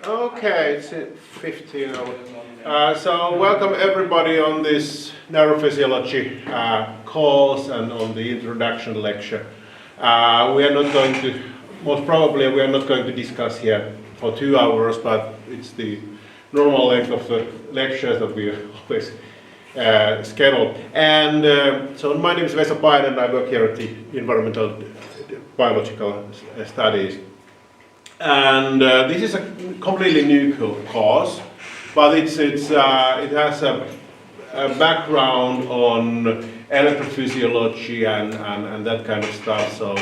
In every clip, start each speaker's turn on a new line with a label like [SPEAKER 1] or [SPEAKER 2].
[SPEAKER 1] Okay, it's 15 hours. So welcome everybody on this neurophysiology course and on the introduction lecture. We are not going to, most probably we are not going to discuss here for 2 hours, but it's the normal length of the lectures that we always schedule. And so my name is Vesa Paine and I work here at the Environmental Biological Studies. And this is a completely new course, but it has a background on electrophysiology and that kind of stuff. So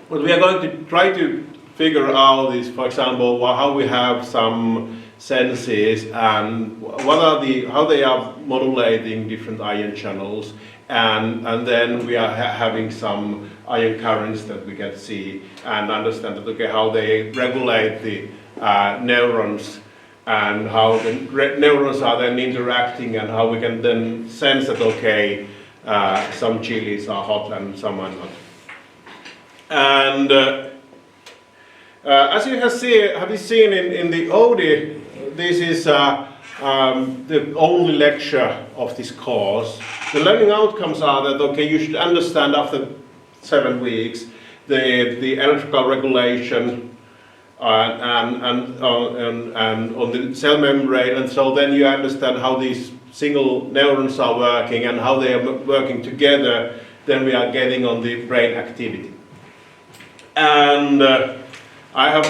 [SPEAKER 1] what we are going to try to figure out is, for example, how we have some senses and how they are modulating different ion channels, and then we are having some ion currents that we can see and understand that, how they regulate the neurons and how the neurons are then interacting and how we can then sense that, some chilies are hot and some are not. And as you have seen in the OD, this is the only lecture of this course. The learning outcomes are that, you should understand after 7 weeks the electrical regulation and on the cell membrane, and so then you understand how these single neurons are working and how they are working together. Then we are getting on the brain activity. And I have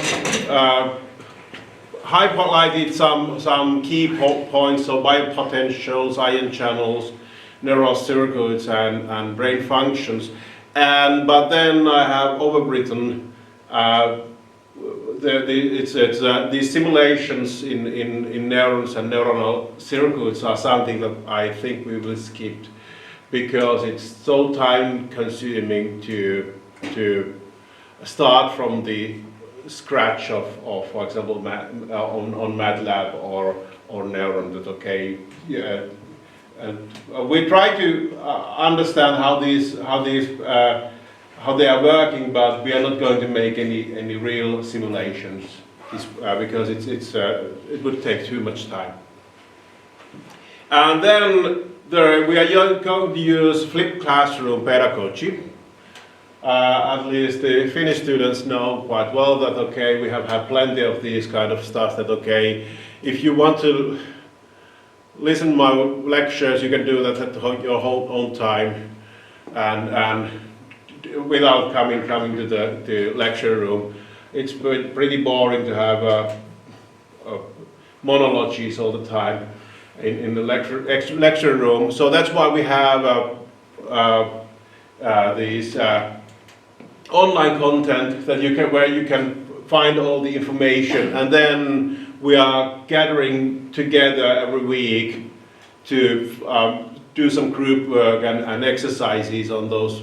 [SPEAKER 1] highlighted some key points, so biopotentials, ion channels, neural circuits, and brain functions. But then I have overwritten these simulations in neurons and neuronal circuits are something that I think we will skip because it's so time consuming to start from the scratch of for example, on MATLAB or Neuron. That and we try to understand how they are working, but we are not going to make any real simulations because it would take too much time. And then we are going to use flipped classroom pedagogy. At least the Finnish students know quite well that, we have had plenty of these kind of stuff that, if you want to listen to my lectures, you can do that at your own time and without coming to the lecture room. It's pretty boring to have monologues all the time in the lecture room. So that's why we have these online content that where you can find all the information, and then we are gathering together every week to do some group work and exercises on those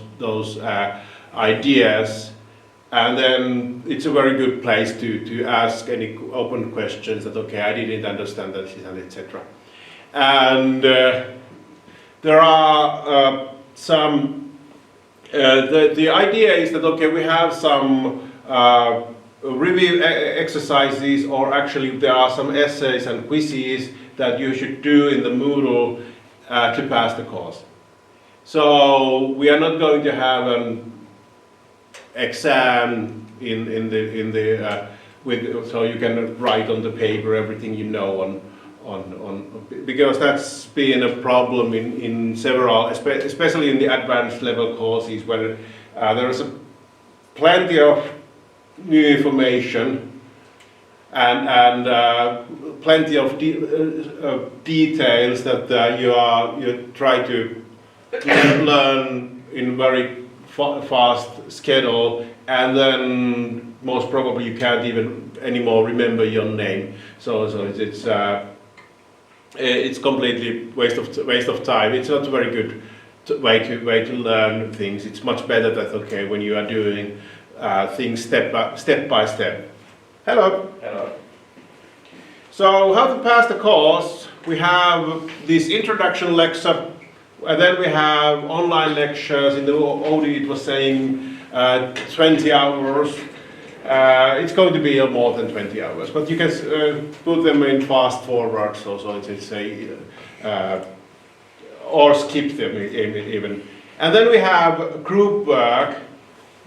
[SPEAKER 1] ideas, and then it's a very good place to ask any open questions that I didn't understand that, and etc. And there are some. The idea is that we have some review exercises, or actually there are some essays and quizzes that you should do in the Moodle to pass the course. So we are not going to have an exam so you can write on the paper everything you know because that's been a problem in several, especially in the advanced level courses, where there is plenty of new information and plenty of details that you try to learn in very fast schedule, and then most probably you can't even anymore remember your name. So it's completely waste of time. It's not a very good way to learn things. It's much better that when you are doing things step by step. Hello.
[SPEAKER 2] Hello.
[SPEAKER 1] So how to pass the course? We have this introduction lecture, and then we have online lectures. In the OD it was saying 20 hours. it's going to be more than 20 hours, but you can put them in fast forward, so it's or skip them even. And then we have group work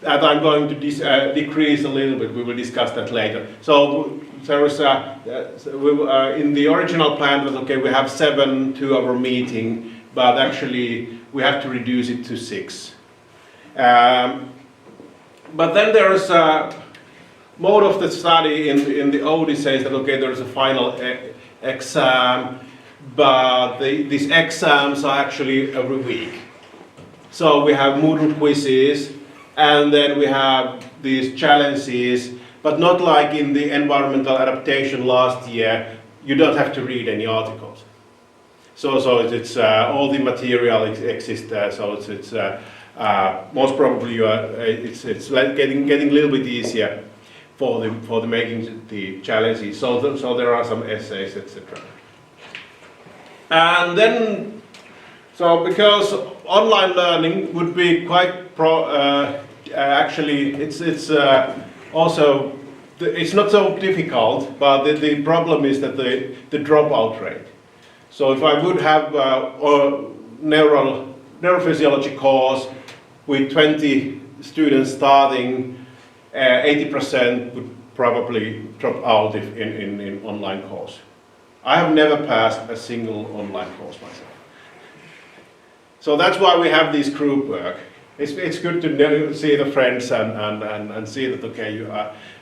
[SPEAKER 1] that I'm going to decrease a little bit. We will discuss that later. So there was in the original plan was okay. We have 7 2-hour meeting, but actually we have to reduce it to 6. But then there is mode of the study in the OD says that okay, there is a final exam, but these exams are actually every week. So we have Moodle quizzes, and then we have these challenges, but not like in the environmental adaptation last year. You don't have to read any articles. So it's all the material exists there. So it's most probably it's like getting a little bit easier for the making the challenges. So there are some essays, etc. And then because online learning would be quite actually it's also it's not so difficult, but the problem is that the dropout rate. So if I would have a neurophysiology course with 20 students starting, 80% would probably drop out in online course. I have never passed a single online course myself. So that's why we have this group work. It's good to see the friends and see that okay,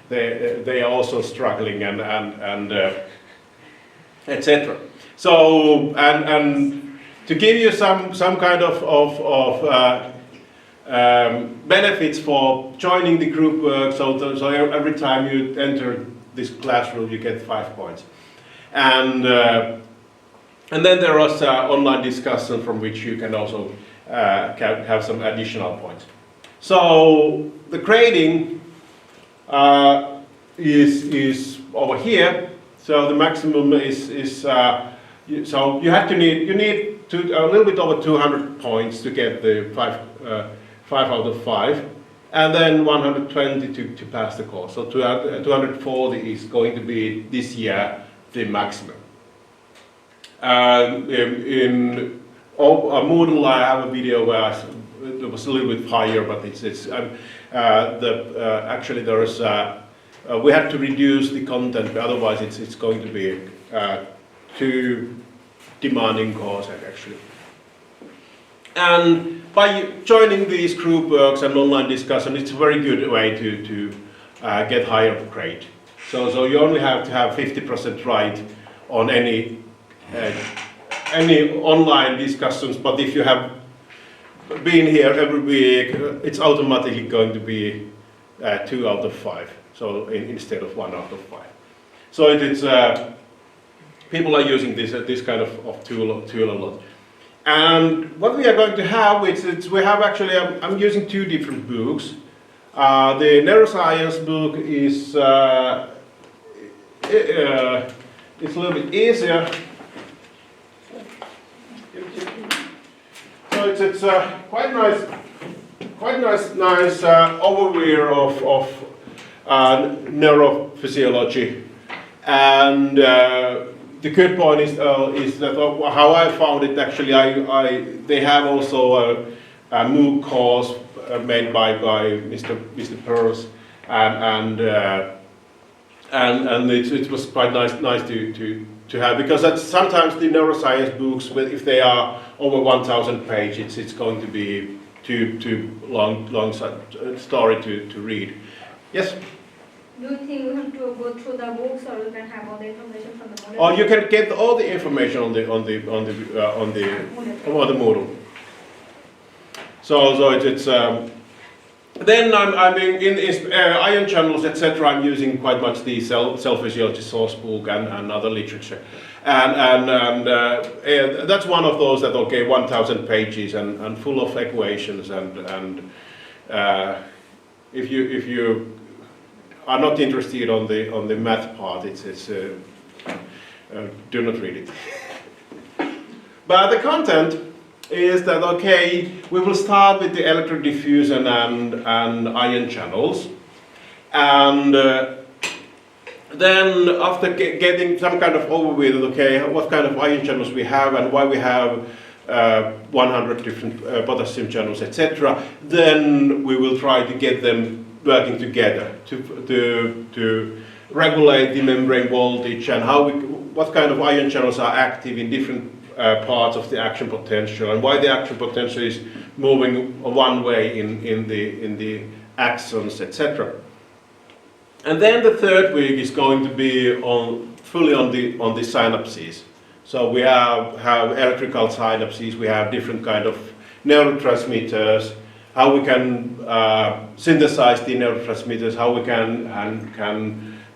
[SPEAKER 1] they are also struggling and etc. So and to give you some kind of benefits for joining the group work. So every time you enter this classroom, you get 5 points, and then there was online discussion from which you can also have some additional points. So the grading is over here. So the maximum is so you need a little bit over 200 points to get the 5 out of 5, and then 120 to pass the course. So 240 is going to be this year the maximum. In Moodle, I have a video where it was a little bit higher, but actually there is we have to reduce the content, otherwise it's going to be too demanding course actually. And by joining these group works and online discussion, it's a very good way to get higher grade. So you only have to have 50% right on any online discussions, but if you have been here every week, it's automatically going to be 2 out of 5. So instead of 1 out of 5. So it's people are using this kind of tool a lot. And what we are going to have is we have actually I'm using 2 different books. The neuroscience book is it's a little bit easier. So it's quite nice overview of neurophysiology, and the good point is that how I found it actually. They have also a MOOC course made by Mr. Pearls, and it was quite nice to have, because sometimes the neuroscience books, if they are over 1,000 pages, it's going to be too long story to read. Yes.
[SPEAKER 2] Do you think we have to go through the books, or you can have all the information from the model?
[SPEAKER 1] Or you can get all the information on the Moodle. So it's then I'm in ion channels, etc. I'm using quite much the cell physiology source book and other literature, and that's one of those that 1,000 pages and full of equations, and if you are not interested on the math part, it's do not read it. But the content is that we will start with the electron diffusion and ion channels, And then after getting some kind of overview that, okay, what kind of ion channels we have and why we have 100 different potassium channels, etc., then we will try to get them working together to regulate the membrane voltage and what kind of ion channels are active in different parts of the action potential and why the action potential is moving one way in the axons, etc. And then the third week is going to be fully on the synapses. So we have electrical synapses, we have different kind of neurotransmitters, how we can synthesize the neurotransmitters, how we can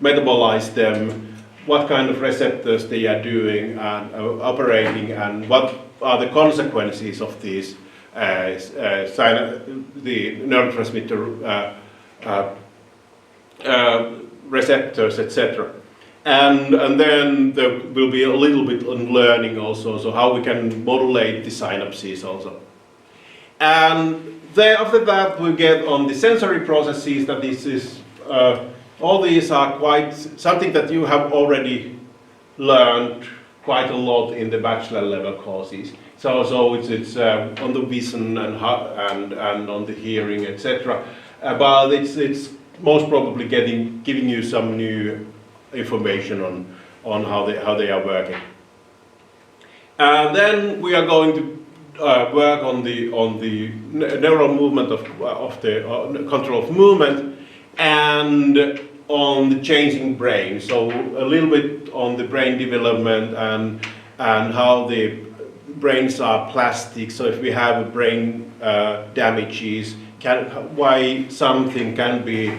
[SPEAKER 1] metabolize them, what kind of receptors they are doing and operating, and what are the consequences of these the neurotransmitter receptors, etc. And then there will be a little bit on learning also, so how we can modulate the synapses also. And then after that we get on the sensory processes, that this is, all these are quite something that you have already learned quite a lot in the bachelor level courses. So it's on the vision and on the hearing, etc. But it's most probably giving you some new information on how they are working. And then we are going to work on the neural movement of the control of movement and on the changing brain. So a little bit on the brain development and how the brains are plastic. So if we have brain damages, why something can be,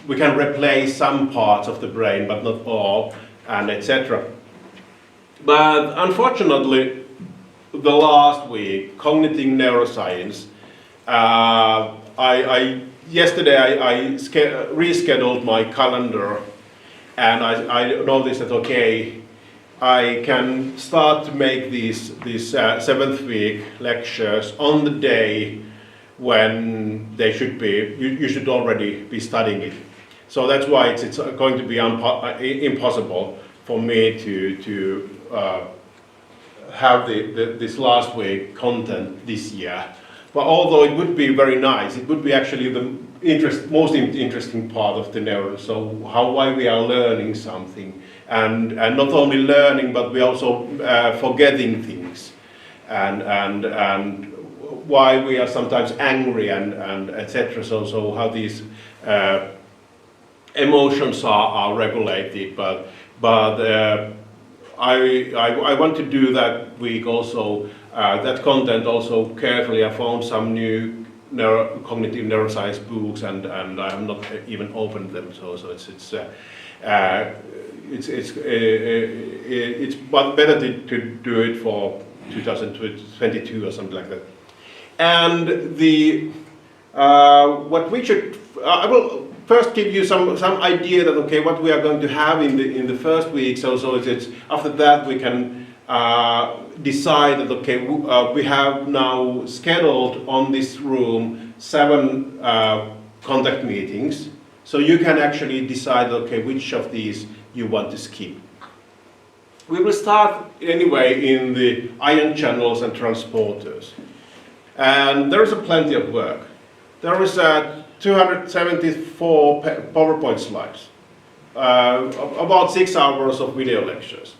[SPEAKER 1] we can replace some parts of the brain, but not all, and etc. But unfortunately, the last week, cognitive neuroscience, yesterday I rescheduled my calendar, and I noticed that okay, I can start to make these 7th week lectures on the day when they should be. You should already be studying it. So that's why it's going to be impossible for me to have this last week content this year. But although it would be very nice, it would be actually the most interesting part of the neuro. So why we are learning something, and not only learning, but we also forgetting things, and why we are sometimes angry and etc. So how these emotions are regulated, but I want to do that week also, that content also carefully. I found some new cognitive neuroscience books, and I have not even opened them. So it's but better to do it for 2022 or something like that. And what we should, I will first give you some idea that okay, what we are going to have in the first week. So it's after that we can decide that okay, we have now scheduled on this room 7 contact meetings. So you can actually decide okay, which of these you want to skip. We will start anyway in the ion channels and transporters. And there is plenty of work. There is 274 PowerPoint slides, about 6 hours of video lectures.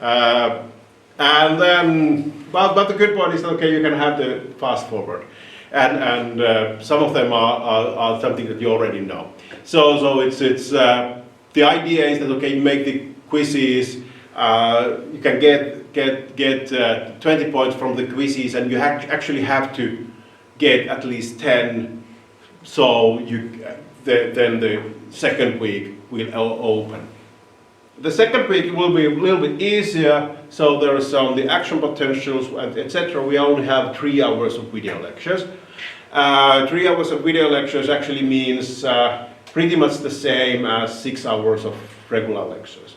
[SPEAKER 1] And then, but the good part is that, okay, you can have the fast forward. And some of them are something that you already know. So it's the idea is that, okay, you make the quizzes, you can get 20 points from the quizzes, and you actually have to get at least 10, so then the second week will open. The second week will be a little bit easier, so there is the action potentials and etc. We only have 3 hours of video lectures. 3 hours of video lectures actually means pretty much the same as 6 hours of regular lectures.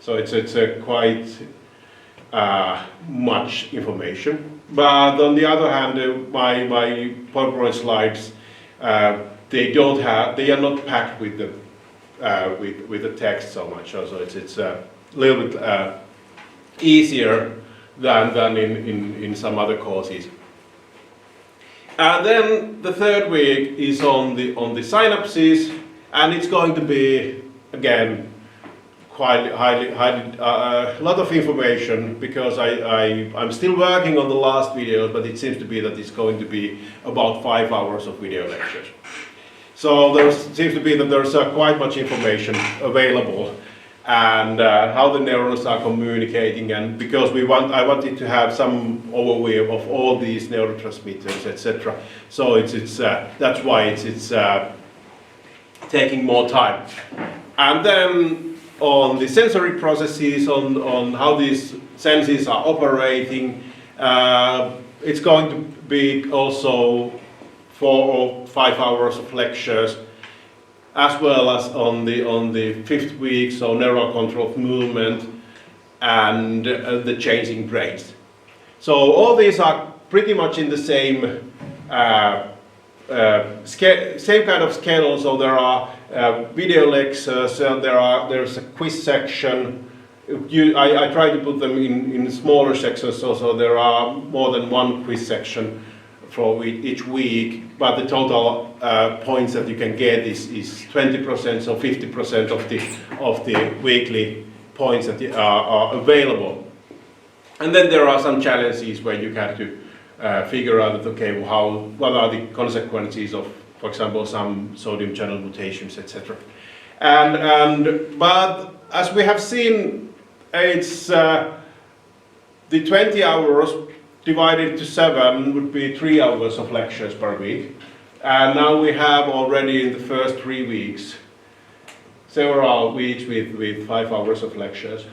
[SPEAKER 1] So it's quite much information. But on the other hand, my PowerPoint slides they are not packed with the text so much. So it's a little bit easier than in some other courses. And then the third week is on the synapses, and it's going to be again quite a lot of information, because I'm still working on the last videos, but it seems to be that it's going to be about 5 hours of video lectures. So there seems to be that there's quite much information available, and how the neurons are communicating, and because I wanted to have some overview of all these neurotransmitters, etc. So that's why it's taking more time. And then on the sensory processes, on how these senses are operating, it's going to be also 4 or 5 hours of lectures, as well as on the fifth week, so neural control of movement and the changing brains. So all these are pretty much in the same same kind of schedule. So there are video lectures, and there's a quiz section. I try to put them in smaller sections, so there are more than one quiz section for each week, but the total points that you can get is 20%, so 50% of the weekly points that are available. And then there are some challenges where you have to figure out that, okay, what are the consequences of, for example, some sodium channel mutations, etc. But as we have seen, it's the 20 hours divided to 7 would be 3 hours of lectures per week. And now we have already in the first 3 weeks several weeks with 5 hours of lectures.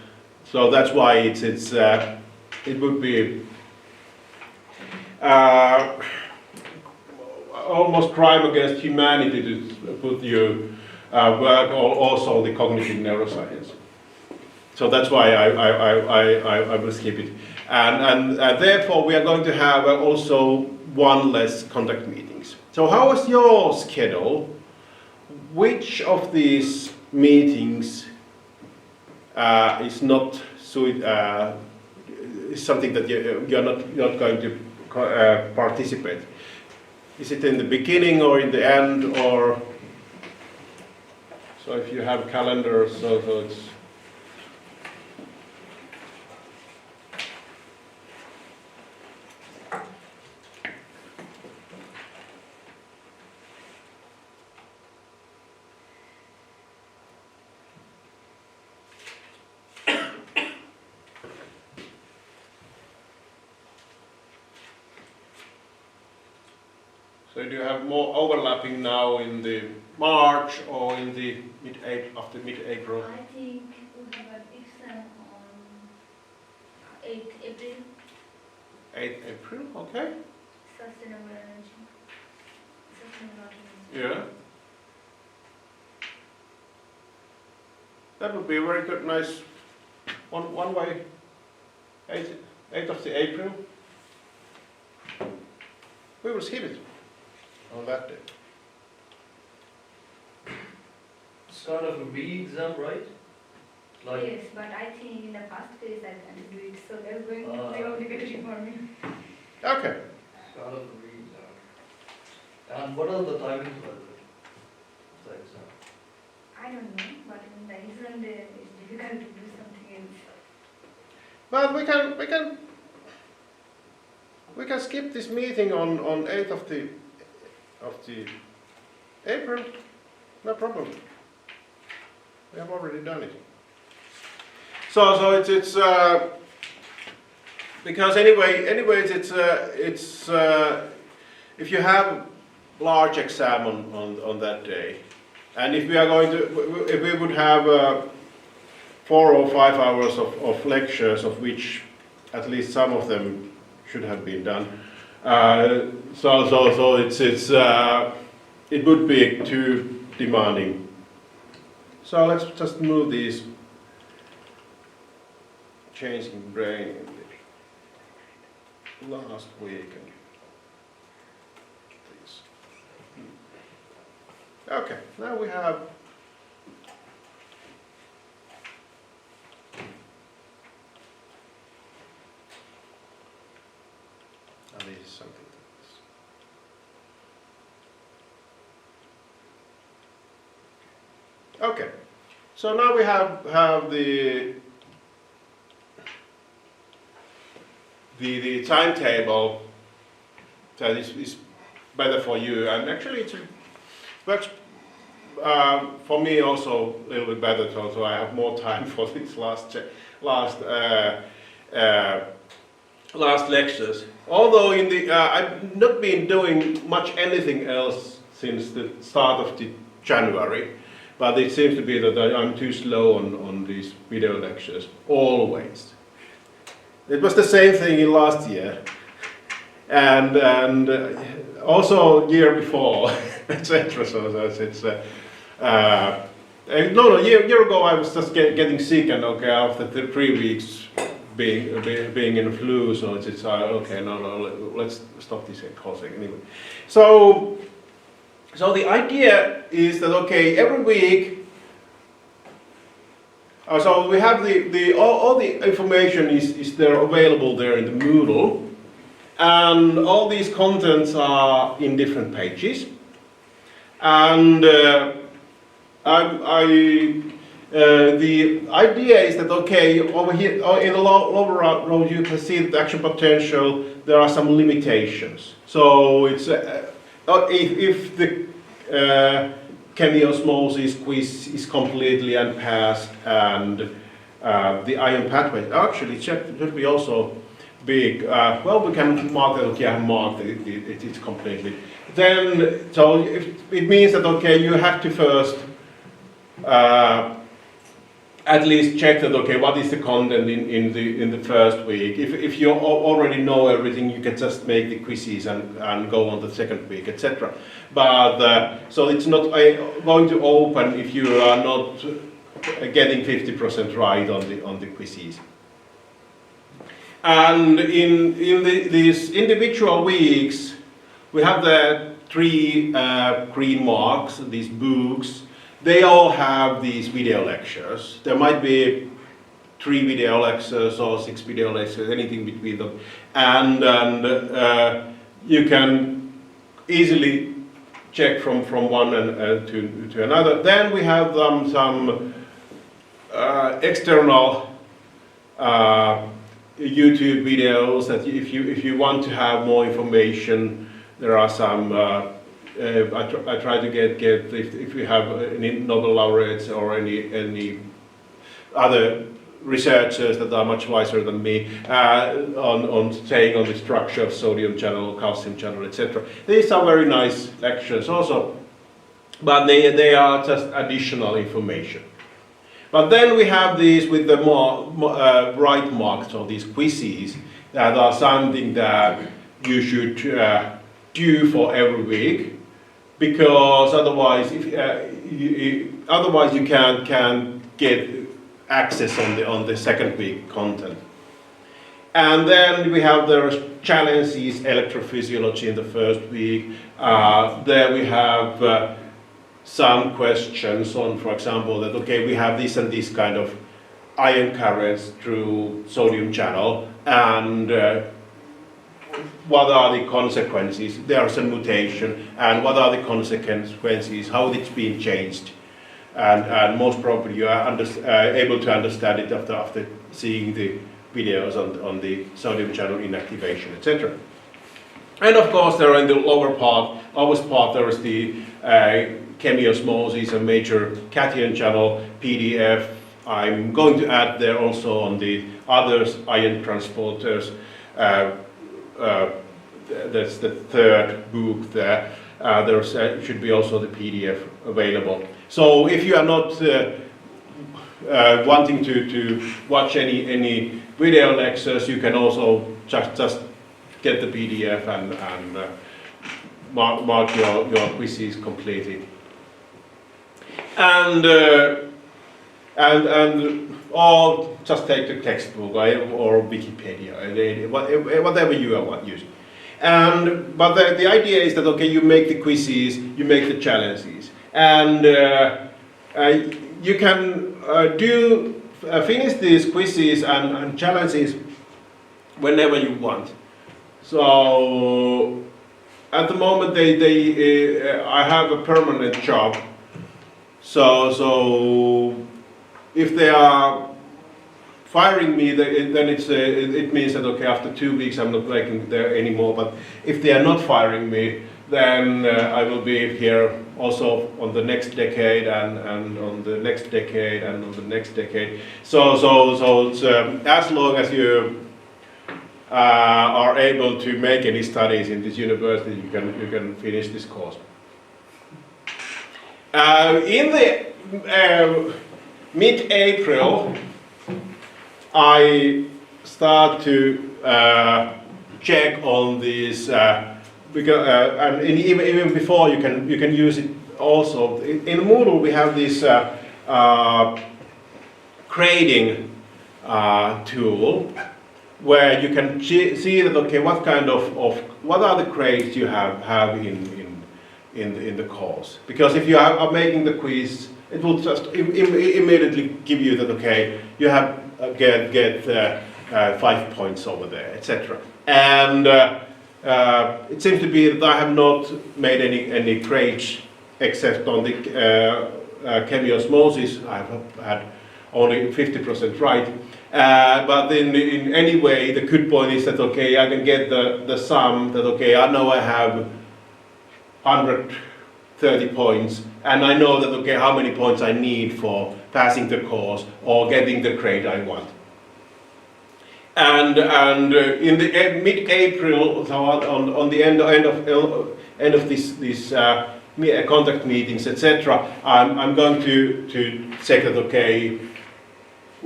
[SPEAKER 1] So that's why it would be almost crime against humanity to put you work also the cognitive neuroscience. So that's why I will skip it. And therefore we are going to have also one less contact meetings. So how is your schedule? Which of these meetings is not is something that you're not going to participate? Is it in the beginning or in the end, or so if you have calendars, so it's so do you have more overlapping now in the March or in the after mid-April?
[SPEAKER 2] I think we have an exam on 8th April.
[SPEAKER 1] 8th April, okay.
[SPEAKER 2] Sustainable energy. Sustainable energy.
[SPEAKER 1] Yeah. That would be a very good, nice one way. 8th of the April. We will skip it on that day.
[SPEAKER 3] It's kind of a re-exam, right? Like,
[SPEAKER 2] Yes, but I think in the past phase I can't do it, so they're going to be obligatory for me.
[SPEAKER 1] Okay.
[SPEAKER 3] it's kind of a re-exam. And what are the timings for the exam?
[SPEAKER 2] I don't know, but in the exam day it's difficult to do something else.
[SPEAKER 1] But we can skip this meeting on 8th of the April. No problem. We have already done it. So it's because anyways it's if you have large exam on that day, and if we would have 4 or 5 hours of lectures, of which at least some of them should have been done. So it would be too demanding. So let's just move these changing brain in the last week. And please. Okay, now we have this is something. Okay, so now we have the timetable that is better for you, and actually it works for me also a little bit better, so I have more time for these last lectures. Although I've not been doing much anything else since the start of the January, but it seems to be that I'm too slow on these video lectures, always. It was the same thing in last year, and also year before, etc. So it's no, year ago I was just getting sick, and okay, after the 3 weeks being in flu, so it's okay, no, let's stop this causing anyway. So the idea is that okay, every week. So we have all the information is there available there in the Moodle, and all these contents are in different pages, and the idea is that okay, over here in the lower row you can see the action potential. There are some limitations. So it's if the chemiosmosis quiz is completely unpassed, and the ion pathway actually should be also big. Well, we can mark that. Okay, I have marked it's completely. Then so it means that okay, you have to first at least check that okay, what is the content in the first week. If you already know everything, you can just make the quizzes and go on the second week, etc. But so it's not going to open if you are not getting 50% right on the quizzes. And in these individual weeks, we have the 3 green marks, these books. They all have these video lectures. There might be 3 video lectures or 6 video lectures, anything between them. And you can easily check from one to another. Then we have some external YouTube videos that if you want to have more information, there are some. I try to get if you have any Nobel laureates or any other researchers that are much wiser than me on saying on the structure of sodium channel, calcium channel, etc. These are very nice lectures also, but they are just additional information. But then we have these with the right marks, so these quizzes that are something that you should do for every week, because otherwise, otherwise you can't get access on the second week content. And then we have the challenges, electrophysiology in the first week. There we have some questions on, for example, that okay, we have this and this kind of ion currents through sodium channel, and what are the consequences? There's a mutation, and what are the consequences? How it's been changed? And most probably you are able to understand it after seeing the videos on the sodium channel inactivation, etc. And of course, there in the lowest part, there is the chemiosmosis and major cation channel PDF. I'm going to add there also on the other ion transporters. That's the third book there. There should be also the PDF available. So if you are not wanting to watch any video lectures, you can also just get the PDF and mark your quizzes completely. And or just take the textbook or Wikipedia, whatever you are using. But the idea is that okay, you make the quizzes, you make the challenges, and you can finish these quizzes and challenges whenever you want. So at the moment I have a permanent job. So if they are firing me, then it means that okay, after 2 weeks I'm not working there anymore. But if they are not firing me, then I will be here also on the next decade and on the next decade and on the next decade. So it's, as long as you are able to make any studies in this university, you can finish this course. In the mid-April, I start to check on this because and even before you can use it also. In Moodle we have this grading tool where you can see that okay, what kind of what are the grades you have in the course. Because if you are making the quiz, it will just immediately give you that okay, you have get 5 points over there, etc. And it seems to be that I have not made any grades except on the chemiosmosis. I have had only 50% right. But in any way, the good point is that okay, I can get the sum that okay, I know I have 130 points, and I know that okay, how many points I need for passing the course or getting the grade I want. And in the mid-April, so on the end of this contact meetings, etc., I'm going to check that okay,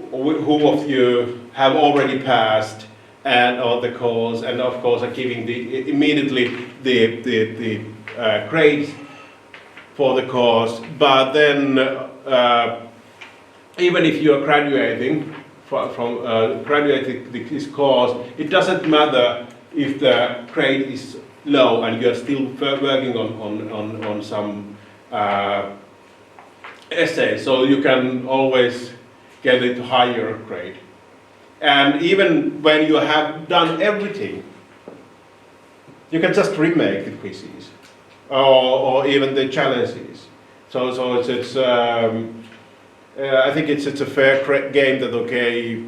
[SPEAKER 1] who of you have already passed on the course, and of course I'm giving immediately the grades for the course. But then even if you are graduating from graduating this course, it doesn't matter if the grade is low and you are still working on some essays, so you can always get it higher grade. And even when you have done everything, you can just remake the quizzes or even the challenges. So it's I think it's a fair game that okay,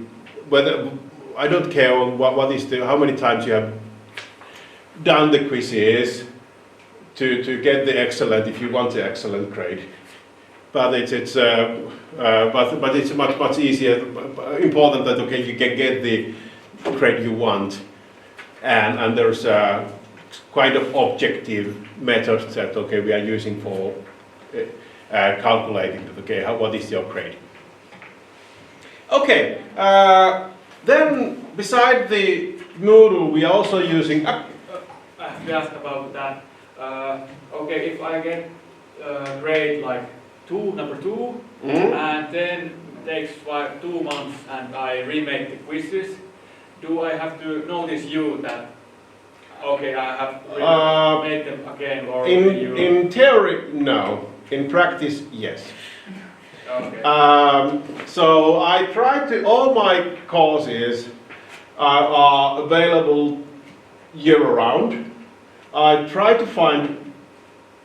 [SPEAKER 1] whether I don't care what is how many times you have done the quizzes to get the excellent if you want the excellent grade. But it's much easier. Important that okay, you can get the grade you want, and there's a kind of objective method that okay we are using for calculating that okay, what is your grade. Okay, then beside the Moodle, we are also using.
[SPEAKER 4] I have to ask about that. Okay, if I get grade like number 2, and then takes 2 months and I remake the quizzes, do I have to notice you that okay, I have made them again, or
[SPEAKER 1] in theory, no. In practice, yes.
[SPEAKER 4] Okay.
[SPEAKER 1] So I try to, all my courses are available year-round. I try to find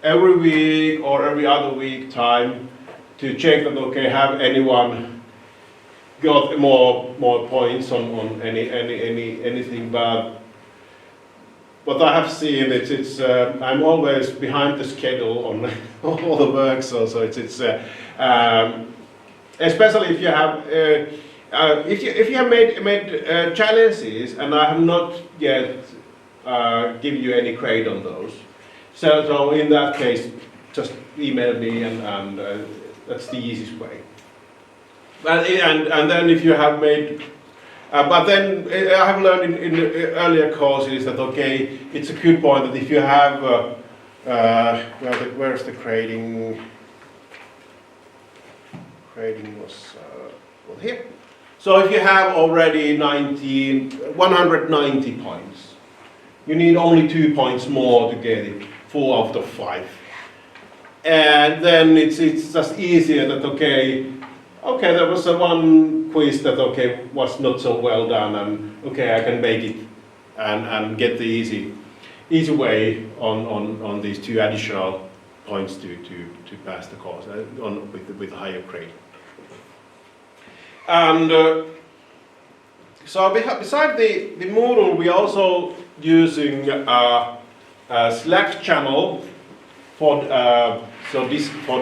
[SPEAKER 1] every week or every other week time to check that okay, have anyone got more points on anything, but what I have seen, it's I'm always behind the schedule on all the work, so it's especially if you have if you have made challenges and I have not yet given you any grade on those. So in that case, just email me and that's the easiest way. And then if you have made. But then I have learned in earlier courses that okay, it's a good point that if you have where's the grading? Grading was well here. So if you have already 190 points, you need only 2 points more to get it 4 out of 5. and then it's just easier that okay, there was one quiz that was not so well done, and I can make it and get the easy way on these 2 additional points to pass the course with a higher grade. And so beside the Moodle, we're also using a Slack channel for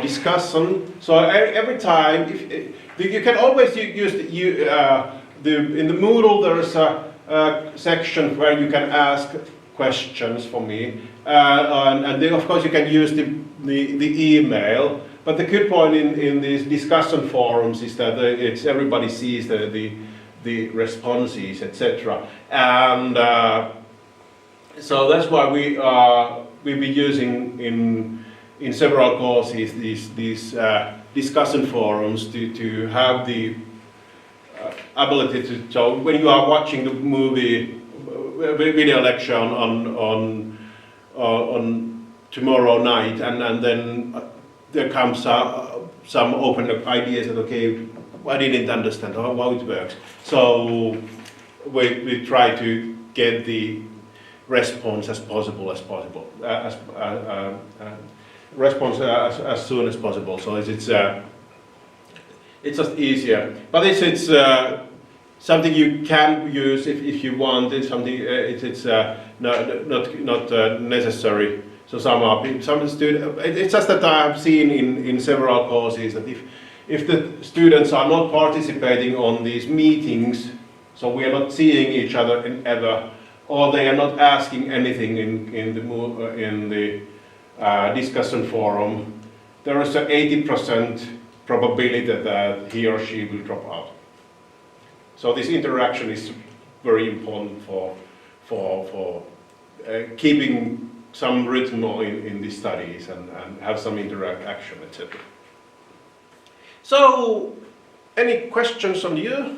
[SPEAKER 1] discussion. So every time, you can always use in the Moodle there is a section where you can ask questions for me, and then of course you can use the email. But the good point in these discussion forums is that everybody sees the responses, etc. And so that's why we'll be using in several courses these discussion forums to have the ability to. So when you are watching the video lecture on tomorrow night, and then there comes some open ideas that I didn't understand how it works. So we try to get the response as soon as possible. So it's just easier. But it's something you can use if you want. It's something it's not necessary. So some students, it's just that I have seen in several courses that if the students are not participating on these meetings, so we are not seeing each other ever, or they are not asking anything in the discussion forum, there is an 80% probability that he or she will drop out. So this interaction is very important for keeping some rhythm in the studies and have some interaction, etc. So, any questions on you?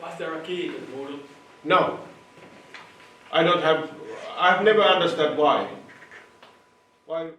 [SPEAKER 4] Was there a key to Moodle?
[SPEAKER 1] No. I've never understood why. Why?